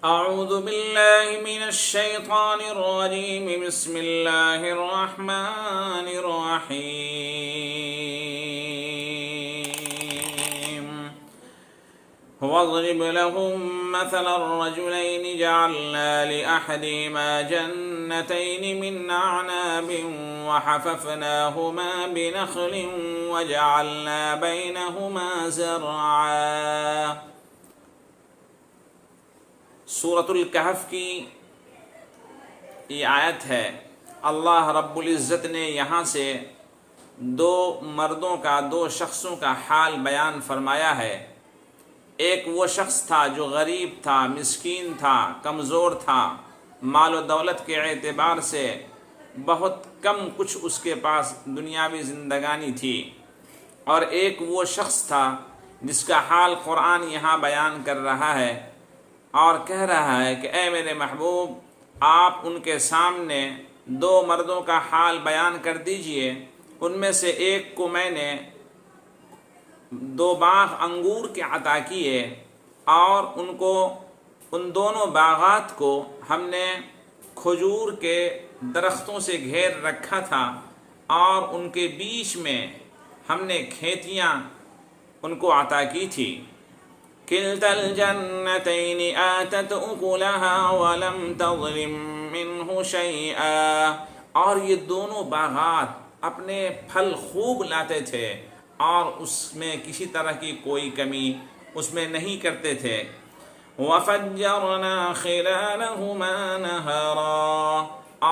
أعوذ بالله من الشيطان الرجيم بسم الله الرحمن الرحيم واضرب لهم مثل الرجلين جعلنا لأحدهما جنتين من أعناب وحففناهما بنخل وجعلنا بينهما زرعا۔ سورۃ الکہف کی یہ آیت ہے۔ اللہ رب العزت نے یہاں سے دو مردوں کا، دو شخصوں کا حال بیان فرمایا ہے۔ ایک وہ شخص تھا جو غریب تھا، مسکین تھا، کمزور تھا، مال و دولت کے اعتبار سے بہت کم کچھ اس کے پاس دنیاوی زندگانی تھی، اور ایک وہ شخص تھا جس کا حال قرآن یہاں بیان کر رہا ہے اور کہہ رہا ہے کہ اے میرے محبوب، آپ ان کے سامنے دو مردوں کا حال بیان کر دیجئے۔ ان میں سے ایک کو میں نے 2 باغ انگور کے عطا کیے، اور ان دونوں باغات کو ہم نے کھجور کے درختوں سے گھیر رکھا تھا، اور ان کے بیچ میں ہم نے کھیتیاں ان کو عطا کی تھی۔ کلتا الجنتین آتت اکلها ولم تظلم منہ شیئا، اور یہ دونوں باغات اپنے پھل خوب لاتے تھے اور اس میں کسی طرح کی کوئی کمی اس میں نہیں کرتے تھے۔ وفجرنا خلالہما نہرا،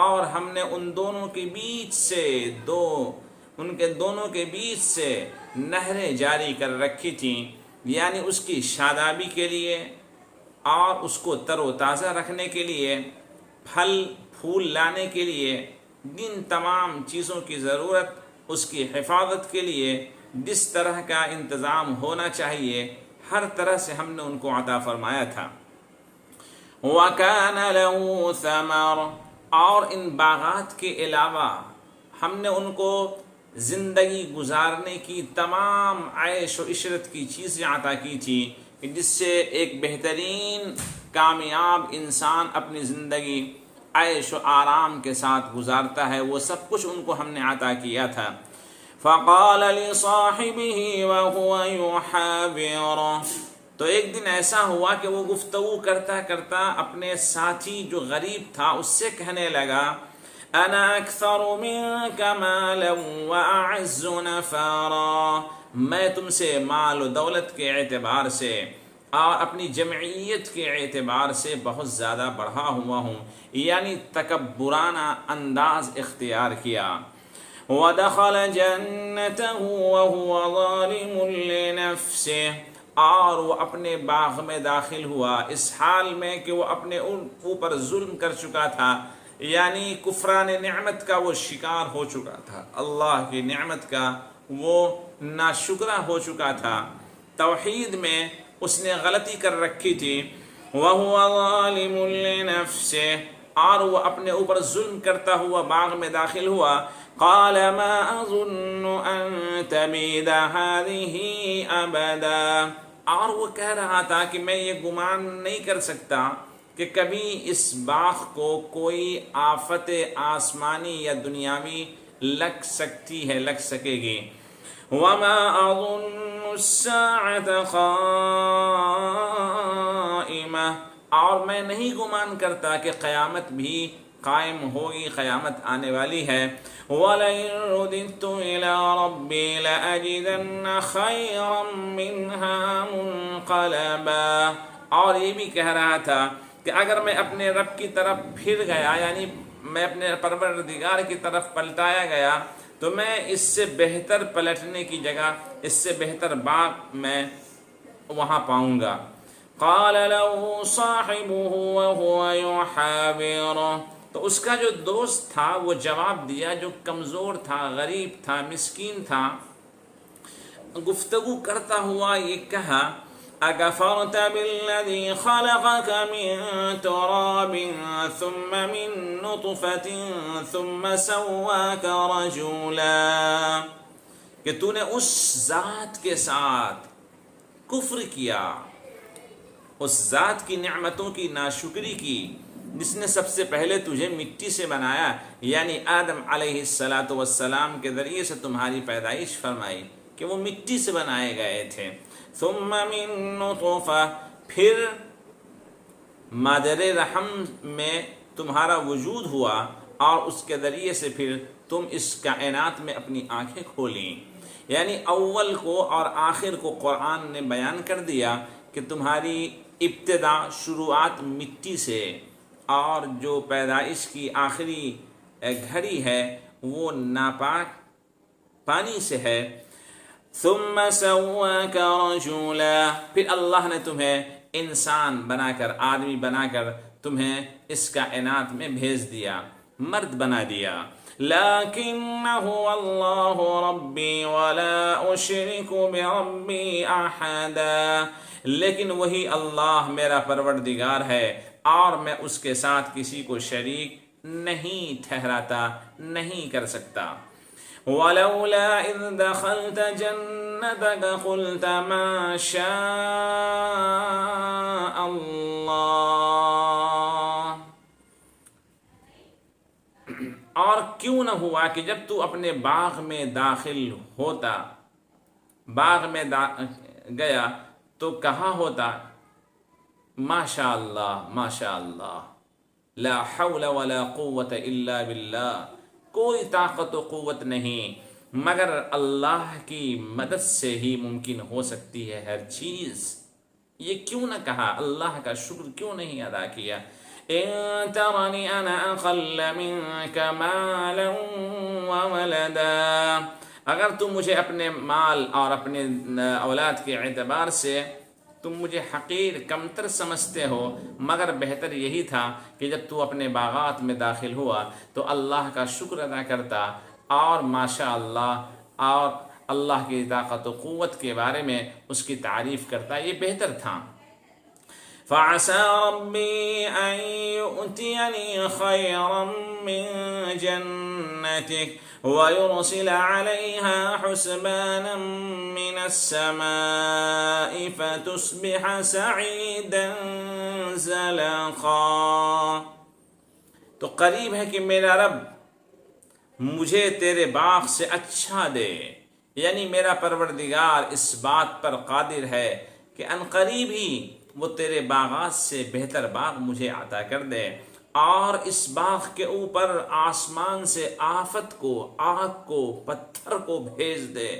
اور ہم نے ان دونوں کے بیچ سے نہریں جاری کر رکھی تھیں، یعنی اس کی شادابی کے لیے اور اس کو تر و تازہ رکھنے کے لیے، پھل پھول لانے کے لیے، جن تمام چیزوں کی ضرورت اس کی حفاظت کے لیے جس طرح کا انتظام ہونا چاہیے، ہر طرح سے ہم نے ان کو عطا فرمایا تھا۔ وَكَانَ لَهُ ثَمَرٌ، اور ان باغات کے علاوہ ہم نے ان کو زندگی گزارنے کی تمام عیش و عشرت کی چیزیں عطا کی تھی، جس سے ایک بہترین کامیاب انسان اپنی زندگی عیش و آرام کے ساتھ گزارتا ہے، وہ سب کچھ ان کو ہم نے عطا کیا تھا۔ فقال لصاحبه وهو يحاوره، تو ایک دن ایسا ہوا کہ وہ گفتگو کرتا کرتا اپنے ساتھی جو غریب تھا اس سے کہنے لگا، انا اکثر منک مالا واعز نفرا، میں تم سے مال و دولت کے اعتبار سے اور اپنی جمعیت کے اعتبار سے بہت زیادہ بڑھا ہوا ہوں، یعنی تکبرانہ انداز اختیار کیا۔ ودخل جنته وهو ظالم لنفسه، اور وہ اپنے باغ میں داخل ہوا اس حال میں کہ وہ اپنے اوپر ظلم کر چکا تھا، یعنی کفران نعمت کا وہ شکار ہو چکا تھا، اللہ کی نعمت کا وہ ناشکرہ ہو چکا تھا، توحید میں اس نے غلطی کر رکھی تھی۔ وَهُوَ ظَالِمٌ لِنَفْسِهِ، اور وہ اپنے اوپر ظلم کرتا ہوا باغ میں داخل ہوا۔ قَالَ مَا أَظُنُّ أَن تَبِيدَ هَٰذِهِ أَبَدًا، اور وہ کہہ رہا تھا کہ میں یہ گمان نہیں کر سکتا کہ کبھی اس باغ کو کوئی آفت آسمانی یا دنیاوی لگ سکے گی۔ وَمَا أَظُنُّ السَّاعَةَ قَائِمَةً، اور میں نہیں گمان کرتا کہ قیامت بھی قائم ہوگی، قیامت آنے والی ہے۔ وَلَئِن رُّدِدتُّ إِلَىٰ رَبِّي لَأَجِدَنَّ خَيْرًا مِّنْهَا مُنقَلَبًا، اور یہ بھی کہہ رہا تھا کہ اگر میں اپنے رب کی طرف پھر گیا، یعنی میں اپنے پروردگار کی طرف پلٹایا گیا، تو میں اس سے بہتر پلٹنے کی جگہ اس سے بہتر باغ میں وہاں پاؤں گا۔ قال له صاحبه وهو يحاوره، تو اس کا جو دوست تھا وہ جواب دیا، جو کمزور تھا، غریب تھا، مسکین تھا، گفتگو کرتا ہوا یہ کہا، اکفرت بالذی خلقک من تراب ثم من نطفة ثم سواک رجولا، کہ تو نے اس ذات کے ساتھ کفر کیا اس ذات کی نعمتوں کی ناشکری کی جس نے سب سے پہلے تجھے مٹی سے بنایا، یعنی آدم علیہ السلام کے ذریعے سے تمہاری پیدائش فرمائی کہ وہ مٹی سے بنائے گئے تھے۔ ثم من نطفہ، پھر مادر رحم میں تمہارا وجود ہوا اور اس کے ذریعے سے پھر تم اس کائنات میں اپنی آنکھیں کھولیں۔ یعنی اول کو اور آخر کو قرآن نے بیان کر دیا کہ تمہاری ابتدا شروعات مٹی سے، اور جو پیدائش کی آخری گھڑی ہے وہ ناپاک پانی سے ہے۔ ثم سواک رجولا، پھر اللہ نے تمہیں انسان بنا کر، آدمی بنا کر تمہیں اس کائنات میں بھیج دیا، مرد بنا دیا۔ لیکن هو اللہ ربی ولا اشرک بربی احدا، لیکن وہی اللہ میرا پروردگار ہے اور میں اس کے ساتھ کسی کو شریک نہیں ٹھہراتا، نہیں کر سکتا۔ ولولا اذ دخلت جنتك قلت ما شاء اللہ، اور کیوں نہ ہوا کہ جب تو اپنے باغ میں داخل ہوتا، باغ میں گیا تو کہا ہوتا ماشاء اللہ ماشاء اللہ، لا حول ولا قوت الا باللہ، کوئی طاقت و قوت نہیں مگر اللہ کی مدد سے ہی ممکن ہو سکتی ہے ہر چیز۔ یہ کیوں نہ کہا، اللہ کا شکر کیوں نہیں ادا کیا؟ ان ترنی انا اقل منک مالا وولدا، اگر تم مجھے اپنے مال اور اپنے اولاد کے اعتبار سے تم مجھے حقیر کمتر سمجھتے ہو، مگر بہتر یہی تھا کہ جب تو اپنے باغات میں داخل ہوا تو اللہ کا شکر ادا کرتا اور ماشاء اللہ اور اللہ کی طاقت و قوت کے بارے میں اس کی تعریف کرتا، یہ بہتر تھا۔ فعسى ربي أن يؤتيني خيرا من جنتك ويرسل عليها حسبانا من السماء فتصبح سعيدا زلقا، تو قریب ہے کہ میرا رب مجھے تیرے باغ سے اچھا دے، یعنی میرا پروردگار اس بات پر قادر ہے کہ عنقریب ہی وہ تیرے باغات سے بہتر باغ مجھے عطا کر دے، اور اس باغ کے اوپر آسمان سے آفت کو، آگ کو، پتھر کو بھیج دے،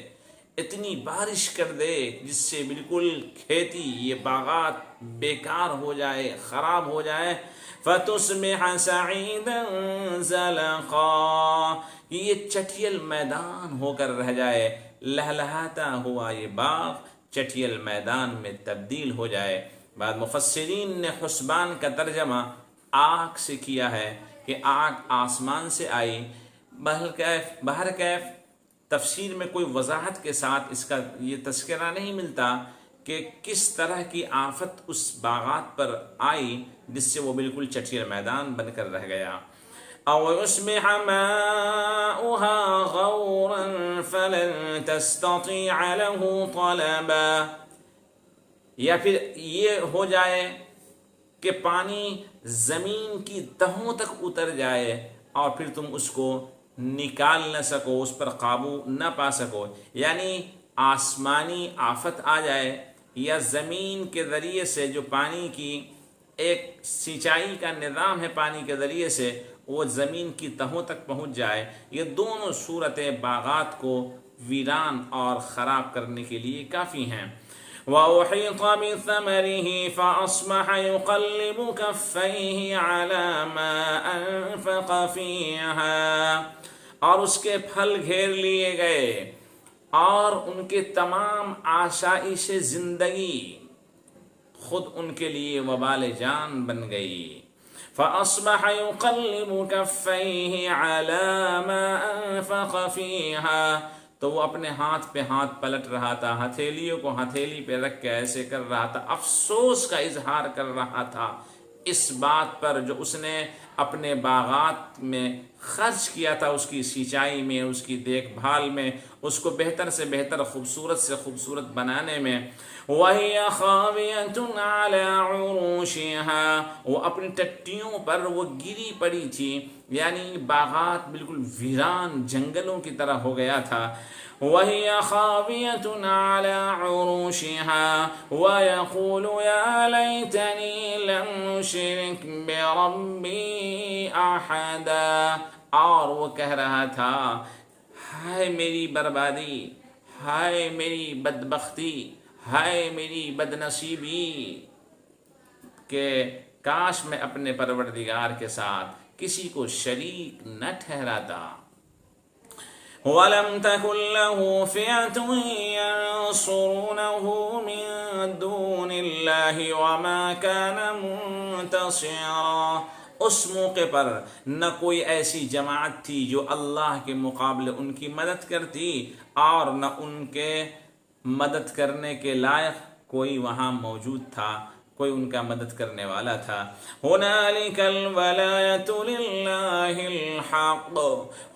اتنی بارش کر دے جس سے بالکل کھیتی، یہ باغات بیکار ہو جائے، خراب ہو جائے۔ فتصبح سعیدا زلقا، یہ چٹیل میدان ہو کر رہ جائے، لہلہاتا ہوا یہ باغ چٹیل میدان میں تبدیل ہو جائے۔ بعد مفسرین نے حسبان کا ترجمہ آگ سے کیا ہے کہ آگ آسمان سے آئی۔ بہرکیف تفسیر میں کوئی وضاحت کے ساتھ اس کا یہ تذکرہ نہیں ملتا کہ کس طرح کی آفت اس باغات پر آئی جس سے وہ بالکل چٹیل میدان بن کر رہ گیا۔ او يصبح ماؤها غورا فلن تستطيع له طلبا، یا پھر یہ ہو جائے کہ پانی زمین کی تہوں تک اتر جائے اور پھر تم اس کو نکال نہ سکو، اس پر قابو نہ پا سکو، یعنی آسمانی آفت آ جائے یا زمین کے ذریعے سے جو پانی کی ایک سینچائی کا نظام ہے پانی کے ذریعے سے، وہ زمین کی تہوں تک پہنچ جائے، یہ دونوں صورتیں باغات کو ویران اور خراب کرنے کے لیے کافی ہیں۔ وَأُحِيطَ بِثَمَرِهِ فَأَصْبَحَ يُقَلِّبُ كَفَّيْهِ عَلَى مَا أَنفَقَ فِيهَا، اور اس کے پھل گھیر لیے گئے اور ان کے تمام آشائش زندگی خود ان کے لیے وبال جان بن گئی۔ فَأَصْبَحَ يُقَلِّبُ كَفَّيْهِ عَلَى مَا أَنفَقَ فِيهَا، تو وہ اپنے ہاتھ پہ ہاتھ پلٹ رہا تھا، ہتھیلیوں کو ہتھیلی پہ رکھ کے ایسے کر رہا تھا، افسوس کا اظہار کر رہا تھا، اس بات پر جو اس نے اپنے باغات میں خرچ کیا تھا، اس کی سینچائی میں، اس کی دیکھ بھال میں، اس کو بہتر سے بہتر، خوبصورت سے خوبصورت بنانے میں۔ وَهِيَ خَاوِيَةٌ عَلَىٰ عُرُوشِهَا، وہ اپنی ٹٹیوں پر وہ گری پڑی تھی، یعنی باغات بالکل ویران جنگلوں کی طرح ہو گیا تھا۔ وَهِيَ خَاوِيَةٌ عَلَىٰ عُرُوشِهَا وَيَقُولُ يَا لَيْتَنِي لَمْ أُشْرِكْ بِرَبِّي أَحَدًا، اور وہ کہہ رہا تھا، ہائے میری بربادی، ہائے میری بدبختی، ہائے میری بدنصیبی، کہ کاش میں اپنے پروردگار کے ساتھ کسی کو شریک نہ ٹھہراتا۔ وَلَمْ تَكُنْ لَهُ فِئَةٌ يَنصُرُونَهُ مِن دُونِ اللَّهِ وَمَا كَانَ مُنتَصِرًا، اس موقع پر نہ کوئی ایسی جماعت تھی جو اللہ کے مقابلے ان کی مدد کرتی، اور نہ ان کے مدد کرنے کے لائق کوئی وہاں موجود تھا، کوئی ان کا مدد کرنے والا تھا۔ هُنَالِكَ الْوَلَایَةُ لِلَّهِ الْحَقِّ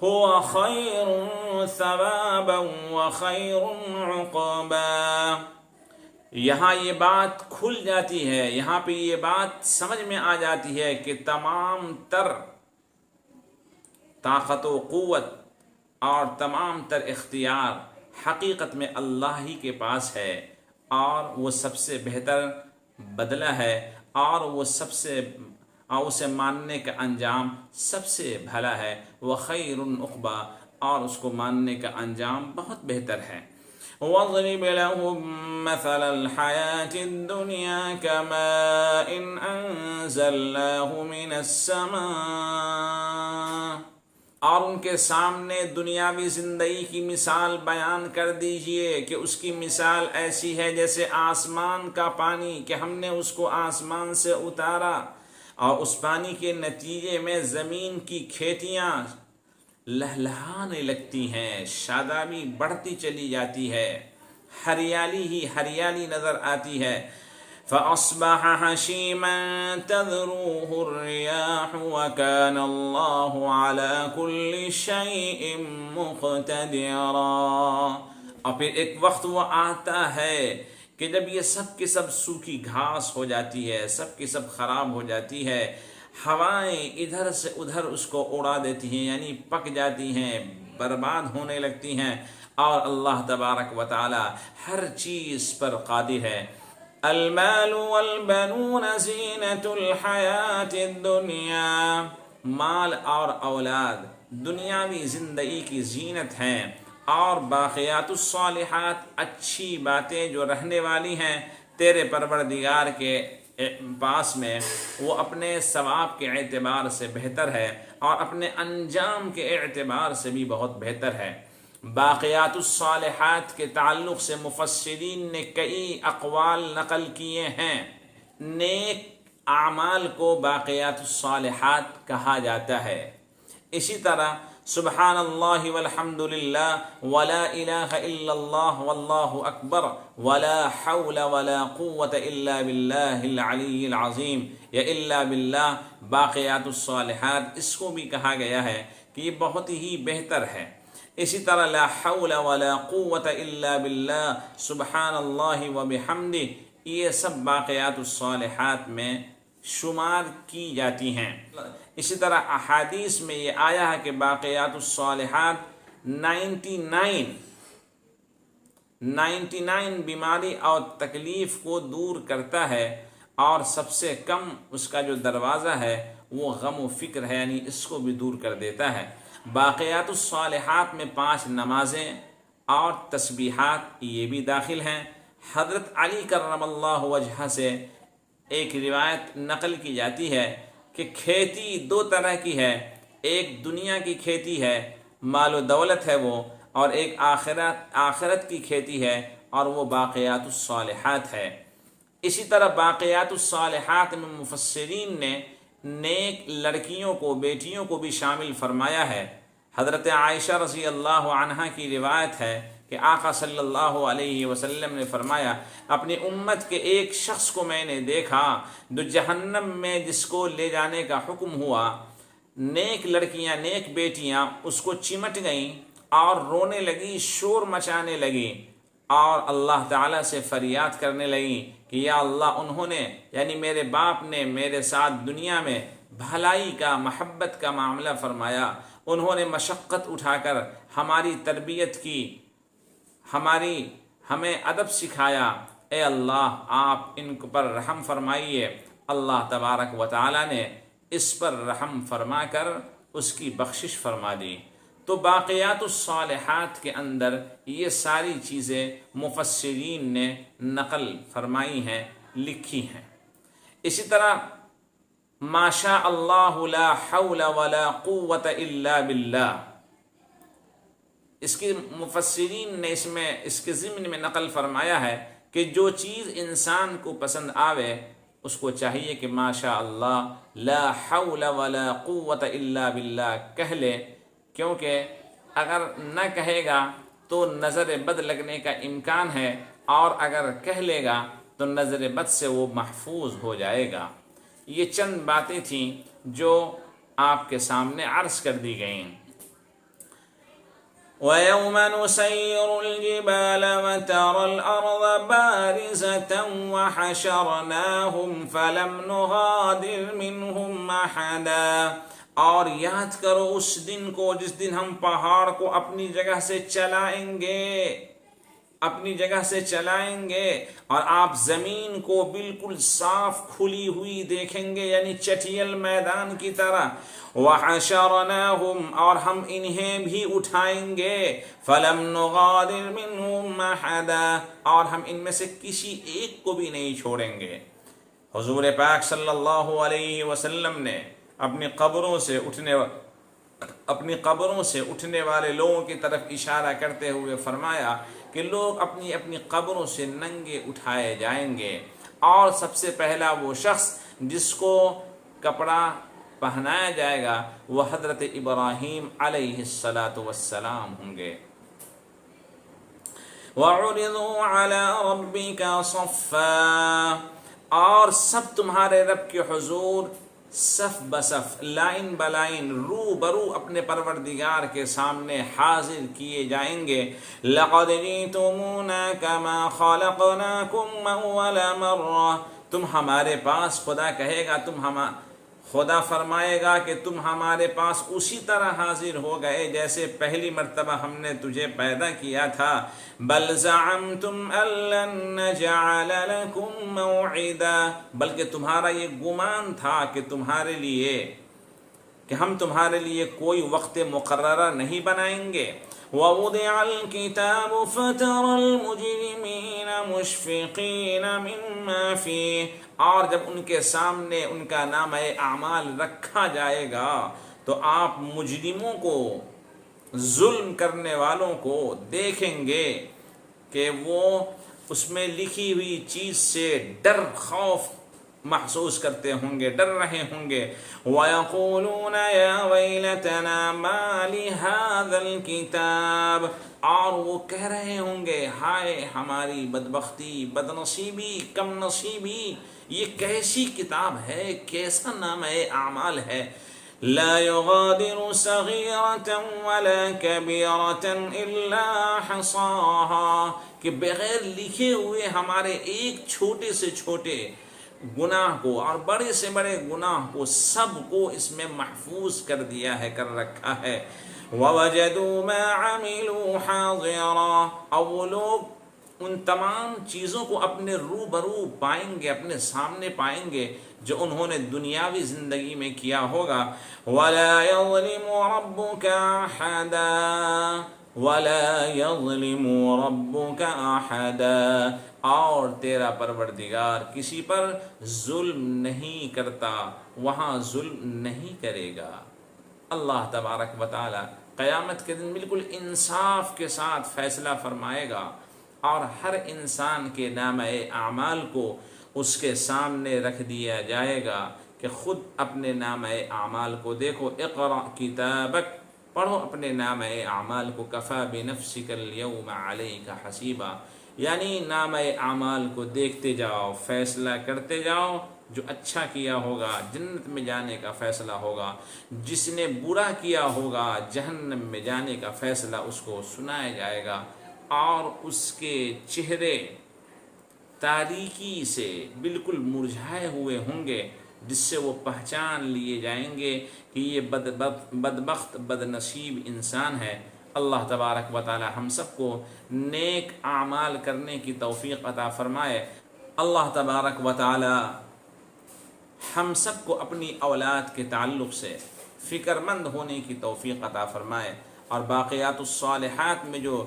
هُوَ خَیْرٌ ثَوَابًا وَخَیْرٌ عُقْبًا، یہاں یہ بات کھل جاتی ہے، یہاں پہ یہ بات سمجھ میں آ جاتی ہے کہ تمام تر طاقت و قوت اور تمام تر اختیار حقیقت میں اللہ ہی کے پاس ہے، اور وہ سب سے بہتر بدلہ ہے، اور وہ سب سے اسے ماننے کا انجام سب سے بھلا ہے۔ وخیر عقبا، اور اس کو ماننے کا انجام بہت بہتر ہے۔ وَاضْرِبْ لَهُم مَّثَلَ الْحَيَاةِ الدُّنْيَا كَمَاءٍ أَنزَلْنَاهُ مِنَ السَّمَاءِ، اور ان کے سامنے دنیاوی زندگی کی مثال بیان کر دیجئے کہ اس کی مثال ایسی ہے جیسے آسمان کا پانی، کہ ہم نے اس کو آسمان سے اتارا، اور اس پانی کے نتیجے میں زمین کی کھیتیاں لہلہانے لگتی ہیں، شادابی بڑھتی چلی جاتی ہے، ہریالی ہی ہریالی نظر آتی ہے۔ فَأَصْبَحَ حَشِيمًا تَذْرُوهُ الرِّيَاحُ وَكَانَ اللَّهُ عَلَىٰ كُلِّ شَيْءٍ مُقْتَدِرًا، اور پھر ایک وقت وہ آتا ہے کہ جب یہ سب کی سب سوکھی گھاس ہو جاتی ہے، سب کی سب خراب ہو جاتی ہے، ہوائیں ادھر سے ادھر اس کو اڑا دیتی ہیں، یعنی پک جاتی ہیں، برباد ہونے لگتی ہیں، اور اللہ تبارک و تعالی ہر چیز پر قادر ہے۔ المال والبنون زینۃ الحیات الدنیا، مال اور اولاد دنیاوی زندگی کی زینت ہیں، اور باقیات الصالحات اچھی باتیں جو رہنے والی ہیں تیرے پروردگار کے پاس میں، وہ اپنے ثواب کے اعتبار سے بہتر ہے، اور اپنے انجام کے اعتبار سے بھی بہت بہتر ہے۔ باقیات الصالحات کے تعلق سے مفسرین نے کئی اقوال نقل کیے ہیں۔ نیک اعمال کو باقیات الصالحات کہا جاتا ہے۔ اسی طرح سبحان اللہ والحمد للہ ولا الہ الا اللہ واللہ اکبر ولا حول ولا قوة الا باللہ العلی العظیم، یا الا باللہ باقیات الصالحات، اس کو بھی کہا گیا ہے کہ یہ بہت ہی بہتر ہے۔ اسی طرح لا حول ولا قوة الا باللہ سبحان اللہ وبحمدہ، یہ سب باقیات الصالحات میں شمار کی جاتی ہیں۔ اسی طرح احادیث میں یہ آیا ہے کہ باقیات الصالحات 99 بیماری اور تکلیف کو دور کرتا ہے، اور سب سے کم اس کا جو دروازہ ہے وہ غم و فکر ہے، یعنی اس کو بھی دور کر دیتا ہے۔ باقیات الصالحات میں 5 نمازیں اور تسبیحات یہ بھی داخل ہیں۔ حضرت علی کرم اللہ وجہہ سے ایک روایت نقل کی جاتی ہے کہ کھیتی 2 طرح کی ہے، ایک دنیا کی کھیتی ہے، مال و دولت ہے وہ، اور ایک آخرت کی کھیتی ہے، اور وہ باقیات الصالحات ہے۔ اسی طرح باقیات الصالحات میں مفسرین نے نیک لڑکیوں کو، بیٹیوں کو بھی شامل فرمایا ہے۔ حضرت عائشہ رضی اللہ عنہا کی روایت ہے کہ کہ آقا صلی اللہ علیہ وسلم نے فرمایا اپنی امت کے ایک شخص کو میں نے دیکھا جو جہنم میں جس کو لے جانے کا حکم ہوا، نیک لڑکیاں نیک بیٹیاں اس کو چمٹ گئیں اور رونے لگی، شور مچانے لگی اور اللہ تعالیٰ سے فریاد کرنے لگی کہ یا اللہ انہوں نے یعنی میرے باپ نے میرے ساتھ دنیا میں بھلائی کا محبت کا معاملہ فرمایا، انہوں نے مشقت اٹھا کر ہماری تربیت کی، ہمیں ادب سکھایا، اے اللہ آپ ان پر رحم فرمائیے۔ اللہ تبارک و تعالیٰ نے اس پر رحم فرما کر اس کی بخشش فرما دی۔ تو باقیات الصالحات کے اندر یہ ساری چیزیں مفسرین نے نقل فرمائی ہیں، لکھی ہیں۔ اسی طرح ما شاء اللہ لا حول ولا قوة الا باللہ، اس کی مفسرین نے اس کے ضمن میں نقل فرمایا ہے کہ جو چیز انسان کو پسند آوے اس کو چاہیے کہ ما شاء اللہ لا حول ولا قوة الا باللہ کہہ لے، کیونکہ اگر نہ کہے گا تو نظر بد لگنے کا امکان ہے، اور اگر کہہ لے گا تو نظر بد سے وہ محفوظ ہو جائے گا۔ یہ چند باتیں تھیں جو آپ کے سامنے عرض کر دی گئیں۔ وَيَوْمَ نُسَيِّرُ الْجِبَالَ وَتَرَى الْأَرْضَ بَارِزَةً وَحَشَرْنَاهُمْ فَلَمْ نُغَادِرْ مِنْهُمْ أَحَدًا، اور یاد کرو اس دن کو جس دن ہم پہاڑ کو اپنی جگہ سے چلائیں گے اور آپ زمین کو بالکل صاف کھلی ہوئی دیکھیں گے، یعنی چٹیل میدان کی طرح۔ وَحَشَرْنَاهُمْ، اور ہم انہیں بھی اٹھائیں گے، فَلَمْ نُغَادِرْ مِنْهُمْ أَحَدًا، اور ہم ان میں سے کسی ایک کو بھی نہیں چھوڑیں گے۔ حضور پاک صلی اللہ علیہ وسلم نے اپنی قبروں سے اٹھنے والے لوگوں کی طرف اشارہ کرتے ہوئے فرمایا کہ لوگ اپنی اپنی قبروں سے ننگے اٹھائے جائیں گے، اور سب سے پہلا وہ شخص جس کو کپڑا پہنایا جائے گا وہ حضرت ابراہیم علیہ السلام ہوں گے۔ وَعُرِضُوا عَلَىٰ رَبِّكَ صَفًّا، اور سب تمہارے رب کے حضور صف بصف، لائن بلائن، رو برو اپنے پروردگار کے سامنے حاضر کیے جائیں گے۔ لَقَدْ جِئْتُمُونَا كَمَا خَلَقْنَاكُمْ أَوَّلَ مَرَّةٍ، تم ہمارے پاس، خدا کہے گا خدا فرمائے گا کہ تم ہمارے پاس اسی طرح حاضر ہو گئے جیسے پہلی مرتبہ ہم نے تجھے پیدا کیا تھا۔ بل زعمتم ان لن نجعل لكم موعدا، بلکہ تمہارا یہ گمان تھا کہ ہم تمہارے لیے کوئی وقت مقررہ نہیں بنائیں گے۔ وَوُضِعَ الْكِتَابُ فَتَرَى الْمُجْرِمِينَ مُشْفِقِينَ مِمَّا فِيهِ، اور جب ان کے سامنے ان کا نامہ اعمال رکھا جائے گا تو آپ مجرموں کو، ظلم کرنے والوں کو دیکھیں گے کہ وہ اس میں لکھی ہوئی چیز سے ڈر، خوف محسوس کرتے ہوں گے، ڈر رہے ہوں گے۔ وَيَقُولُونَ يَا وَيْلَتَنَا مَا لِهَذَا الْكِتَابِ، اور وہ کہہ رہے ہوں گے ہائے ہماری بدبختی، بدنصیبی، کم نصیبی، یہ کیسی کتاب ہے، کیسا نامہ اعمال ہے۔ لا يغادر صغيرة ولا كبيرة إلا حصاها، کہ بغیر لکھے ہوئے ہمارے ایک چھوٹے سے چھوٹے گناہ کو اور بڑے سے بڑے گناہ کو سب کو اس میں محفوظ کر دیا ہے، کر رکھا ہے۔ وَوَجَدُوا مَا عَمِلُوا حَاضِرًا، اور وہ لوگ ان تمام چیزوں کو اپنے روبرو پائیں گے، اپنے سامنے پائیں گے جو انہوں نے دنیاوی زندگی میں کیا ہوگا۔ وَلَا يَظْلِمُ رَبُّكَ أَحَدًا، وَلَا يَظْلِمُ رَبُّكَ أَحَدًا، اور تیرا پروردگار کسی پر ظلم نہیں کرتا، وہاں ظلم نہیں کرے گا۔ اللہ تبارک و تعالی قیامت کے دن بالکل انصاف کے ساتھ فیصلہ فرمائے گا، اور ہر انسان کے نامہ اعمال کو اس کے سامنے رکھ دیا جائے گا کہ خود اپنے نامہ اعمال کو دیکھو۔ اقرأ کتابک پڑھو اپنے نامہ اعمال کو، کفا بنفسک الیوم علیک حسیبا، یعنی نامہ اعمال کو دیکھتے جاؤ، فیصلہ کرتے جاؤ، جو اچھا کیا ہوگا جنت میں جانے کا فیصلہ ہوگا، جس نے برا کیا ہوگا جہنم میں جانے کا فیصلہ اس کو سنایا جائے گا، اور اس کے چہرے تاریکی سے بالکل مرجھائے ہوئے ہوں گے، جس سے وہ پہچان لیے جائیں گے کہ یہ بدبخت بد نصیب انسان ہے۔ اللہ تبارک و تعالی ہم سب کو نیک اعمال کرنے کی توفیق عطا فرمائے۔ اللہ تبارک و تعالی ہم سب کو اپنی اولاد کے تعلق سے فکر مند ہونے کی توفیق عطا فرمائے، اور باقیات الصالحات میں جو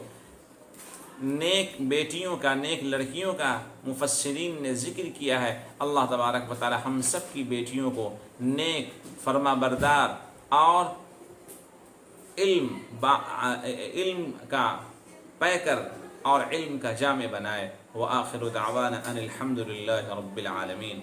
نیک بیٹیوں کا، نیک لڑکیوں کا مفسرین نے ذکر کیا ہے، اللہ تبارک و تعالی ہم سب کی بیٹیوں کو نیک، فرما بردار اور علم کا پیکر اور علم کا جامع بنائے۔ وآخر دعوانا ان الحمد للہ رب العالمین۔